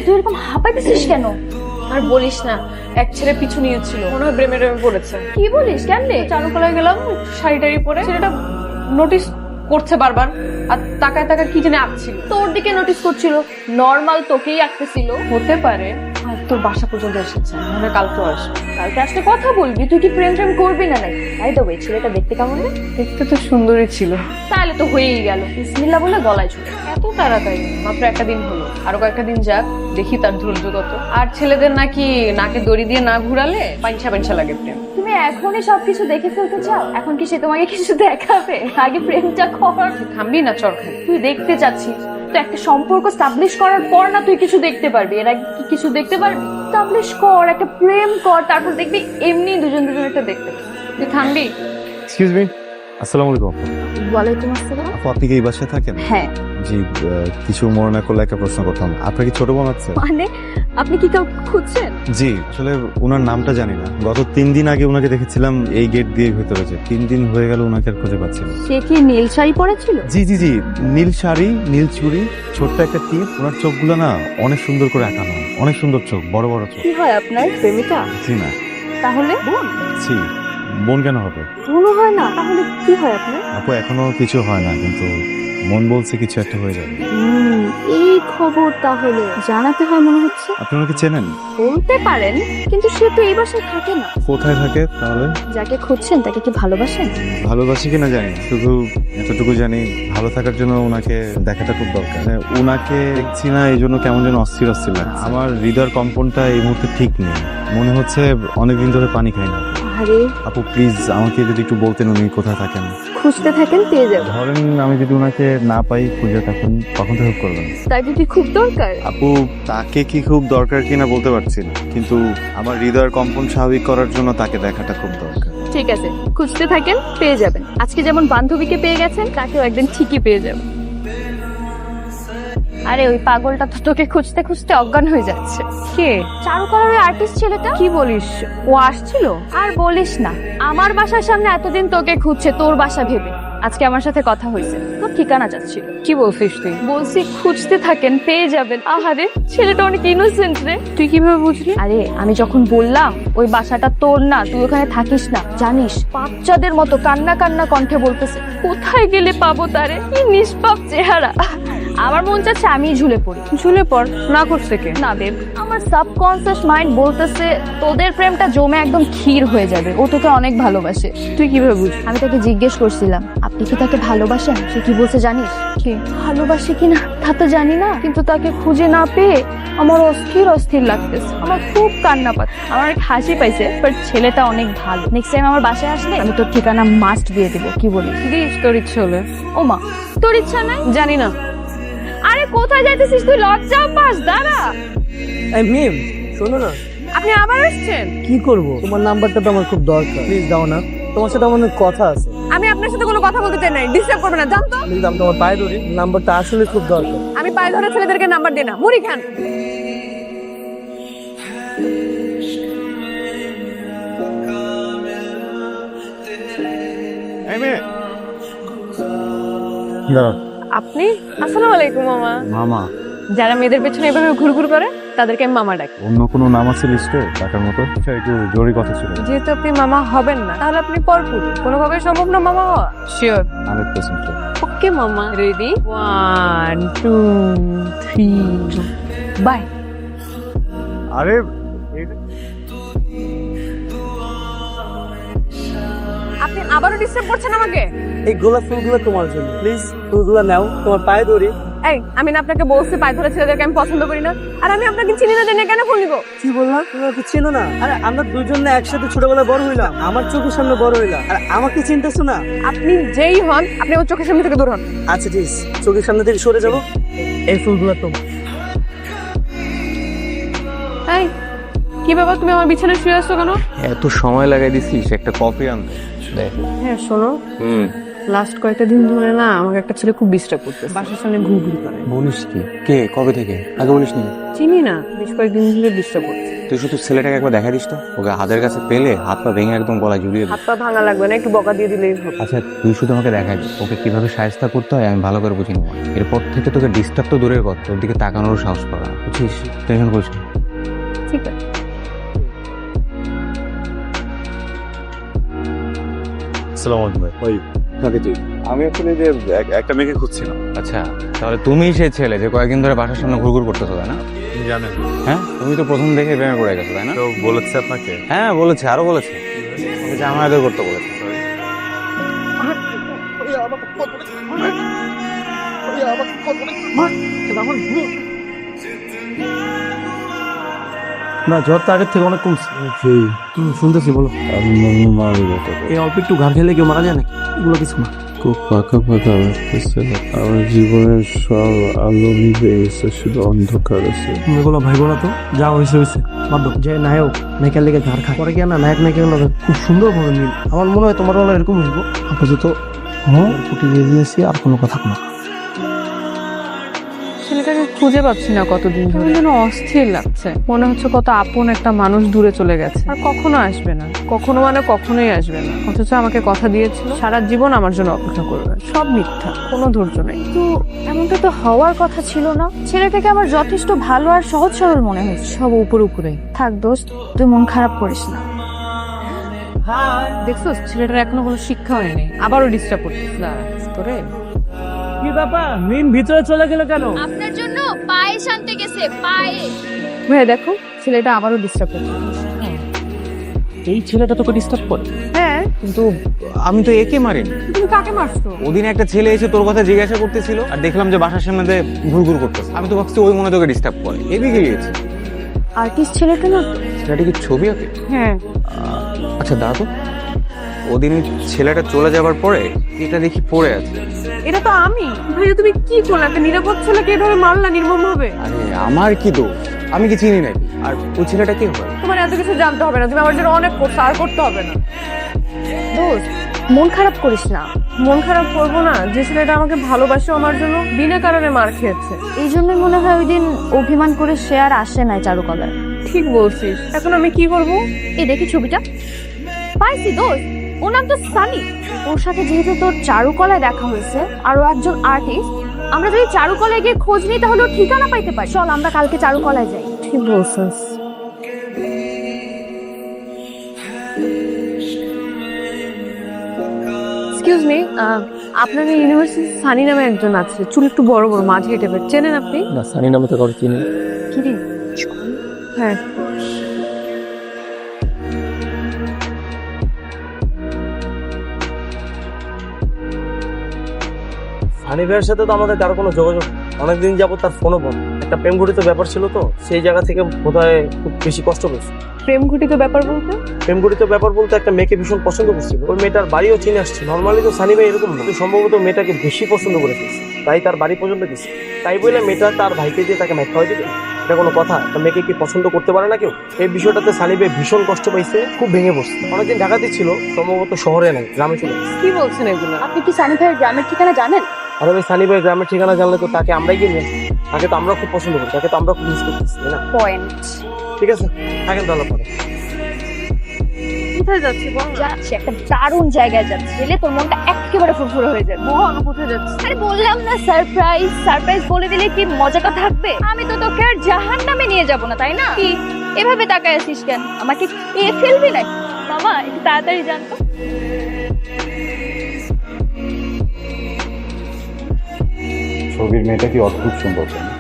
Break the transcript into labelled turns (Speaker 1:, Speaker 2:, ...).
Speaker 1: তুই এরকম হাঁপাইতেছিস কেন?
Speaker 2: আর বলিস না, এক ছেলে পিছু নিয়েছিল, মনে হয় প্রেমে পড়েছে।
Speaker 1: কি বলিস? কেমনে?
Speaker 2: চারুকলায় গেলাম, শাড়ি টাড়ি পরে ছেলেটা নোটিস করছে বারবার, আর তাকায় তাকায় কি জানি আঁকছিল।
Speaker 1: তোর দিকে নোটিস করছিল? নর্মাল তোকেই আঁকতেছিল।
Speaker 2: হতে পারে। আর তোর বাসা পর্যন্ত এসেছে, মনে হয় কালকেও আসবে।
Speaker 1: কালকে আসলে কথা বলবি, তুই কি প্রেম প্রেম করবি না নাকি? তাই তো ওই ছেলেটা দেখতে কেমন রে?
Speaker 2: দেখতে তো সুন্দরই ছিল।
Speaker 1: তাহলে তো হয়েই গেল, বিসমিল্লাহ বলে গলায় ছুটে।
Speaker 2: এত তাড়াতাড়ি? মাত্র একটা দিন হলো, আরো কয়েকটা দিন যাক, দেখি তার ধৈর্য কত। আর ছেলেদের নাকি নাকে দড়ি দিয়ে না ঘুরালে পাঞ্ছা পাঞ্ছা লাগে প্রেম।
Speaker 1: তুমি এখনই সবকিছু দেখে ফেলতে চাও? এখন কি সে তোমাকে কিছু দেখাবে? আগে প্রেমটা কর।
Speaker 2: থামবি না চর খাই।
Speaker 1: তুই দেখতে চাচ্ছিস তো একটা সম্পর্ক স্টাবলিশ করার পর না তুই কিছু দেখতে পারবি? এর আগে কি কিছু দেখতে পারবি? স্টাবলিশ কর, একটা প্রেম কর, তারপর দেখবি এমনি দুজন দুজনেরটা দেখতে পারবি।
Speaker 2: তুই থামবি?
Speaker 3: এক্সকিউজ মি, আসসালামু আলাইকুম।
Speaker 1: ওয়ালাইকুম আসসালাম।
Speaker 3: আপু, আপনি কি এই বাসায় থাকেন?
Speaker 1: হ্যাঁ।
Speaker 3: জি, কিছু মনে না করলে একটা প্রশ্ন করতাম। আপনার কি ছোট বোন আছে?
Speaker 1: মানে আপনি কি কাউকে খুঁজছেন?
Speaker 3: জি, আসলে ওনার নামটা জানি না। গত 3 দিন আগে ওনাকে দেখেছিলাম এই গেট দিয়ে ভেতরে, যে 3 দিন হয়ে গেল ওনাকে আর খুঁজে পাচ্ছি না।
Speaker 1: সে কি নীল শাড়ি পরেছিল?
Speaker 3: জি জি জি, নীল শাড়ি, নীল চুড়ি, ছোট্ট একটা টিপ। ওনার চোখগুলো না অনেক সুন্দর করে আঁকানো, অনেক সুন্দর চোখ, বড় বড় চোখ।
Speaker 1: কি হয় আপনার? প্রেমিকা?
Speaker 3: জি না।
Speaker 1: তাহলে বোন?
Speaker 3: জি, বোন কেন হবে?
Speaker 1: বোনও হয় না? তাহলে কি হয় আপনার?
Speaker 3: আপু, এখনো কিছু হয় না, কিন্তু মন বলছে কিছু একটা হয়ে যাবে।
Speaker 1: এই খবর তাহলে জানাতে হয় মনে হচ্ছে।
Speaker 3: আপনি ওনাকে চেনেন?
Speaker 1: বলতে পারেন, কিন্তু সে তো এই বাসায় থাকে না।
Speaker 3: কোথায় থাকে তাহলে?
Speaker 1: যাকে খুঁজছেন তাকে কি ভালোবাসেন?
Speaker 3: ভালোবাসি কিনা জানি না, শুধু এতটুকু জানি ভালো থাকার জন্য ওনাকে দেখাটা খুব দরকার। মানে ওনাকে দেখছি না, এই জন্য কেমন যেন অস্থির অস্থির লাগছে। আমার হৃদয়ের কম্পনটা এই মুহূর্তে ঠিক নেই, মনে হচ্ছে অনেকদিন ধরে পানি খাই না।
Speaker 1: আরে
Speaker 3: আপু প্লিজ আমাকে যদি একটু বলতেন উনি কোথায় থাকেন।
Speaker 1: খুঁজতে থাকেন, পেয়ে যাবেন।
Speaker 3: ধরেন আমি যদি ওনাকে না পাই, খুঁজে তখন তখন তো হেল্প করবেন।
Speaker 1: তাই যদি খুব দরকার?
Speaker 3: আপু, তাকে কি খুব দরকার কিনা বলতে পারছি না, কিন্তু আমার হৃদয়ের কম্পন স্বাভাবিক করার জন্য তাকে দেখাটা খুব দরকার।
Speaker 1: ঠিক আছে, খুঁজতে থাকেন, পেয়ে যাবেন। আজকে যেমন বান্ধবীকে পেয়ে গেছেন, তাকেও একদিন ঠিকই পেয়ে যাবেন। আরে ওই পাগলটা তো তোকে খুঁজতে খুঁজতে অজ্ঞান হয়ে যাচ্ছে।
Speaker 2: কে?
Speaker 1: চারুকলার আর্টিস্ট ছেলেটা।
Speaker 2: কি বলিস? ও আসছিল?
Speaker 1: আর বলিস না, আমার বাসার সামনে এতদিন তোকে খুঁজছে তোর বাসা ভেবে। আজকে আমার সাথে কথা হয়েছে, তোর ঠিকানা চাচ্ছিল।
Speaker 2: কি বলছিস তুই?
Speaker 1: বলছি খুঁজতে থাকেন, পেয়ে যাবেন। আহারে ছেলেটা অনেক ইনোসেন্ট রে।
Speaker 2: তুই কিভাবে বুঝলি?
Speaker 1: আরে আমি যখন বললাম ওই বাসাটা তোর না, তুই ওখানে থাকিস না, জানিস বাচ্চাদের মতো কান্না কান্না কণ্ঠে বলতেছে, কোথায় গেলে পাবো তারে? কি নিষ্পাপ চেহারা। আমার মন চাচ্ছে আমি ঝুলে পড়ি।
Speaker 2: ঝুলে পড়, না করছে কে?
Speaker 1: না দেব, আমার সাবকনসিয়াস মাইন্ড বলতেছে তোদের প্রেমটা জমে একদম ক্ষীর হয়ে যাবে। ও তোকে অনেক ভালোবাসে।
Speaker 2: তুই কিভাবে বুঝলি?
Speaker 1: আমি তাকে জিজ্ঞেস করছিলাম আপনি কি তাকে ভালোবাসেন? সে কি বলছে জানিস?
Speaker 2: কি?
Speaker 1: ভালোবাসে কিনা তা তো জানি না, কিন্তু তাকে খুঁজে না পেয়ে আমার অস্থির অস্থির লাগতেছে। আমার খুব কান্না পাচ্ছে, আমার অনেক হাসি পাইছে, বাট ছেলেটা অনেক ভালো। নেক্সট টাইম আমার বাসায় আসলে আমি তোর ঠিকানা মাস্ট দিয়ে দেবো। কি বলিস?
Speaker 2: দিস, তোর ইচ্ছে হলে।
Speaker 1: ও মা, তোর ইচ্ছা নাই?
Speaker 2: জানি না।
Speaker 1: আরে কোথায় যাইতেছিস তুই? লজ্জা পাস, দাঁড়া।
Speaker 4: এই মিম, শোনো না।
Speaker 2: আপনি আবার আসছেন?
Speaker 4: কি করব, তোমার নাম্বারটা তো আমার খুব দরকার, প্লিজ দাও না। তোমার সাথে আমার অনেক কথা আছে।
Speaker 2: আমি আপনার সাথে কোনো কথা বলতে চাই না, ডিস্টার্ব করবে না, জানতো?
Speaker 4: প্লিজ, আমি তোমার পায়ে ধরি, নাম্বারটা আসলে খুব দরকার।
Speaker 2: আমি পায়ে ধরে ছেলেদেরকে নাম্বার দিই না, মুড়ি খান।
Speaker 3: এই মেয়ে, দাঁড়াও।
Speaker 2: আপনি? আসসালামু আলাইকুম মামা।
Speaker 3: মামা?
Speaker 2: যারা মেয়েদের পেছনে এভাবে ঘুরঘুর করে তাদেরকে আমি মামা ডাকি।
Speaker 3: অন্য কোনো নাম আছে লিস্টে টাকার মতো? আচ্ছা, একটু জরুরি কথা ছিল।
Speaker 2: যেহেতু আপনি মামা হবেন না, তাহলে আপনি পরপুরুষ, কোনোভাবে সম্ভব না মামা হওয়া। শিওর?
Speaker 3: 100%।
Speaker 2: ওকে মামা, রেডি? 1 2 3 বাই।
Speaker 3: আরে
Speaker 2: আপনি আবারও ডিস্টার্ব করছেন আমাকে।
Speaker 4: এই গোলাপ ফুলগুলো তোমার জন্য, প্লিজ ফুলগুলো নাও, তোমার পায়ে ধরি।
Speaker 2: এই, আমি না আপনাকে বলছি পায়ে ধরে ছেলেদেরকে আমি পছন্দ করি না, আর আমি আপনাকে চিনি না জেনে কেন ফুল নিব?
Speaker 4: কি বললাম? তুমি আমাকে চেনো না? আরে আমরা দুজন না একসাথে ছোটবেলায় বড় হইলাম, আমার চোখের সামনে বড় হইলাম, আর আমাকে চিনতেছো না?
Speaker 2: আপনি যেই হন, আপনি আমার চোখের সামনে থেকে দূর হন।
Speaker 4: আচ্ছা ঠিক আছে, চোখের সামনে থেকে সরে যাবো। এই ফুলগুলো তোমার।
Speaker 2: এই, কি ব্যাপার, তুমি আমার বিছানায় শুয়ে আসছো কেন?
Speaker 5: এত সময় লাগাই দিছিস একটা কফি আনতে?
Speaker 2: হ্যাঁ শোনো, লাস্ট কয়েকটা দিন ধরে না আমাকে একটা ছেলে খুব ডিস্টার্ব করতে, বাসার সামনে ঘুরঘুরি করে।
Speaker 5: বলিস কি? কে? কবে থেকে? আগে বলিস নি।
Speaker 2: চিনি না, বেশ কয়েকদিন ধরে ডিস্টার্ব করছে।
Speaker 5: তুই শুধু ছেলেটাকে একবার দেখা দিস তো, ওকে হাতের কাছে পেলে হাত পা ভেঙে একদম গলায় ঝুলিয়ে দিস।
Speaker 2: হাত পা ভাঙা লাগবে না, একটু বকা দিয়ে দিলেই হবে।
Speaker 5: আচ্ছা তুই শুধু আমাকে দেখা দিস, ওকে কিভাবে সাহায্য করতে হয় আমি ভালো করে বুঝে নেবো। এরপর থেকে তোকে ডিস্টার্ব তো দূরের কথা, তোর দিকে তাকানোরও সাহস পাবে না, বুঝছিস? টেনশন করিস না।
Speaker 2: ঠিক আছে।
Speaker 3: আসসালামু আলাইকুম ভাই। ওই কাকে তুই? আমি আসলে যে একটা মেয়েকে খুঁজছিলাম।
Speaker 5: আচ্ছা তাহলে তুমিই সেই ছেলে যে কয়েকদিন ধরে বাসার সামনে ঘুরঘুর করতেছো, তাই না?
Speaker 3: আপনি জানেন?
Speaker 5: হ্যাঁ, তুমি তো প্রথম দেখে প্রেমে পড়ে গেছো, তাই না?
Speaker 3: তো বলেছে আপনাকে?
Speaker 5: হ্যাঁ বলেছে, আরো বলেছে ওকে জামা আদর করতে বলেছে।
Speaker 4: না, জ্বর তো আগের থেকে অনেক কমছে। শুনতেছি, বলো। এই অল্প একটু ঘাড় খেলে কেউ মারা যায় নাকি? এগুলো কিছু না।
Speaker 6: খুব ফাঁকা ফাঁকা লাগতেছে, আমার জীবনের সব আলো নিভে গেছে, শুধু অন্ধকার আছে।
Speaker 4: তুমি এগুলো ভাইবো না তো, যা হয়েছে হয়েছে। বাদ দাও। যে নায়ক নায়িকার লেগে ঘাড় খায়, পরে গিয়ে না নায়ক নায়িকার লগে খুব সুন্দর ভাবে মিল। আমার মনে হয় তোমার বেলা এরকম হইব। আপাতত ফুটি দিয়ে দিয়েছি, আর কোনো কথা না।
Speaker 2: ছেলেটাকে খুঁজে পাচ্ছি না কতদিন ধরে, যেন অস্থির লাগছে। মনে হচ্ছে কত আপন একটা মানুষ দূরে চলে গেছে, আর কখনো আসবে না। কখনো মানে কখনোই আসবে না। অথচ আমাকে কথা দিয়েছিল সারা জীবন আমার জন্য অপেক্ষা করবে। সব মিথ্যা, কোনো ধৈর্য নেই।
Speaker 1: কিন্তু এমনটা তো হওয়ার কথা ছিল না। ছেলেটাকে আমার যথেষ্ট ভালো আর সহজ সরল মনে হয়েছে।
Speaker 2: সব উপরে উপরে।
Speaker 1: থাক দোস্ত, তুই মন খারাপ করিস না।
Speaker 2: দেখছো ছেলেটার এখনো কোনো শিক্ষা হয়নি, আবারও ডিস্টার্ব করতেছে। তোরে
Speaker 4: কি ব্যাপার? মিম ভিতরে চলে গেল কেন?
Speaker 1: আপনার জন্য পায়ে শান্তি গেছে, পায়ে।
Speaker 2: ভাই দেখো ছেলেটা আবারও ডিস্টার্ব করছে।
Speaker 4: এই ছেলেটা তোকে ডিস্টার্ব করে?
Speaker 2: হ্যাঁ,
Speaker 5: কিন্তু আমি তো একে মারিনি।
Speaker 2: তুমি কাকে মারছো?
Speaker 5: ওদিন একটা ছেলে এসে তোর কথা জিজ্ঞাসা করতেছিল, আর দেখলাম যে বাসার সামনে দিয়ে ঘুরঘুর করতেছে। আমি তো ভাবছি ওই মনে তোকে ডিস্টার্ব করে, এদিকে গিয়েছি।
Speaker 1: আর্টিস্ট ছেলেটা না তো?
Speaker 5: ছেলেটা কি ছবি আঁকে?
Speaker 2: হ্যাঁ।
Speaker 5: আচ্ছা দাঁড়া তো, ওদিন ছেলেটা চলে যাবার পরে এটা দেখি পড়ে আছে।
Speaker 2: এটা তো আমি। ভাই তুমি কি করলে? একটা নিরাপদ ছেলেকে এভাবে মারলা নির্মম ভাবে?
Speaker 5: আরে আমার কি দোষ? আমি কি চিনি নাকি? আর ওই ছেলেটা কি হয়?
Speaker 2: তোমার এত কিছু জানতে হবে না, তুমি আমার জন্য অনেক করছো, আর করতে হবে না।
Speaker 1: দোস্ত, মন খারাপ করিস না।
Speaker 2: মন খারাপ করবো না? যে ছেলেটা আমাকে ভালোবাসে আমার জন্য বিনা কারণে মার খেয়েছে।
Speaker 1: এই জন্যই মনে হয় ওই দিন অভিমান করে সে আর আসে নাই চারুকলায়।
Speaker 2: ঠিক বলছিস। এখন আমি কি করব?
Speaker 1: এই দেখি ছবিটা পাইছি দোস্ত, ওর নাম তো সানি। ওর সাথে যেহেতু তোর চারুকলায় দেখা হয়েছে, আরো একজন আর্টিস্ট, আমরা যদি চারুকলায় গিয়ে খোঁজ নিই তাহলে ওর ঠিকানা পাইতে পারি। চল আমরা কালকে চারুকলায় যাই।
Speaker 2: ঠিক বলছিস। এক্সকিউজ মি, আপনাদের ইউনিভার্সিটি সানি নামে একজন আছে, চুল একটু বড় বড়, মাঝি টাইপের, চেনেন আপনি?
Speaker 4: না, সানি নামে তো কারো চিনি।
Speaker 1: কি রে?
Speaker 2: হ্যাঁ।
Speaker 4: সানি ভাইয়ের সাথে তো আমাদের কারো কোনো যোগাযোগ নেই। অনেকদিন যাবত তার ফোনও বন্ধ। একটা প্রেম ঘটিত ব্যাপার ছিল তো, সেই জায়গা থেকে বোধহয় খুব বেশি কষ্ট পেয়েছে।
Speaker 2: প্রেম ঘটিত ব্যাপার বলতে?
Speaker 4: প্রেম ঘটিত ব্যাপার বলতে একটা মেয়েকে ভীষণ পছন্দ করছিল, ওই মেয়েটার বাড়িও চিনে আসছে। নর্মালি তো সানি ভাই এরকম না, কিন্তু সম্ভবত মেয়েটাকে বেশি পছন্দ করে ফেলছে, তাই তার বাড়ি পর্যন্ত গেছে। তাই বলে মেয়েটা তার ভাইকে দিয়ে তাকে ম্যাথ খাওয়াই দিবে? এটা কোনো কথা? একটা মেয়েকে কি পছন্দ করতে পারে না কেউ? এই বিষয়টাতে সানি ভাই ভীষণ কষ্ট পাইছে, খুব ভেঙে পড়ছে। অনেকদিন ঢাকাতে ছিল, সম্ভবত শহরে নাই, গ্রামে চলে গেছে।
Speaker 2: কি বলছেন এগুলো?
Speaker 1: আপনি কি সানি ভাইয়ের গ্রামের ঠিকানা জানেন?
Speaker 4: আর ভাই সানি ভাই গ্রামের ঠিকানা জানলে তো তাকে আমরাই গিয়ে নিয়ে আসি। তাকে তো আমরা খুব পছন্দ করি, তাকে তো আমরা খুব মিস করতেছি, তাই না?
Speaker 1: পয়েন্ট।
Speaker 4: ঠিক আছে, থাকেন তাহলে পরে।
Speaker 2: কোথায় যাচ্ছি বল?
Speaker 1: যাচ্ছে একটা দারুণ জায়গায় যাচ্ছে, গেলে তোর মনটা একেবারে ফুরফুরে হয়ে যাবে।
Speaker 2: বল কোথায় যাচ্ছি?
Speaker 1: আরে বললাম না সারপ্রাইজ। সারপ্রাইজ বলে দিলে কি মজাটা থাকবে? আমি তো তোকে আর জাহান্নামে নিয়ে যাব না, তাই না? কি এভাবে তাকায় আছিস কেন? আমাকে পেয়ে ফেলবি নাকি? মামা একটু তাড়াতাড়ি জানতো।
Speaker 3: ছবির মেয়েটা কি অদ্ভুত সুন্দর, তাই না?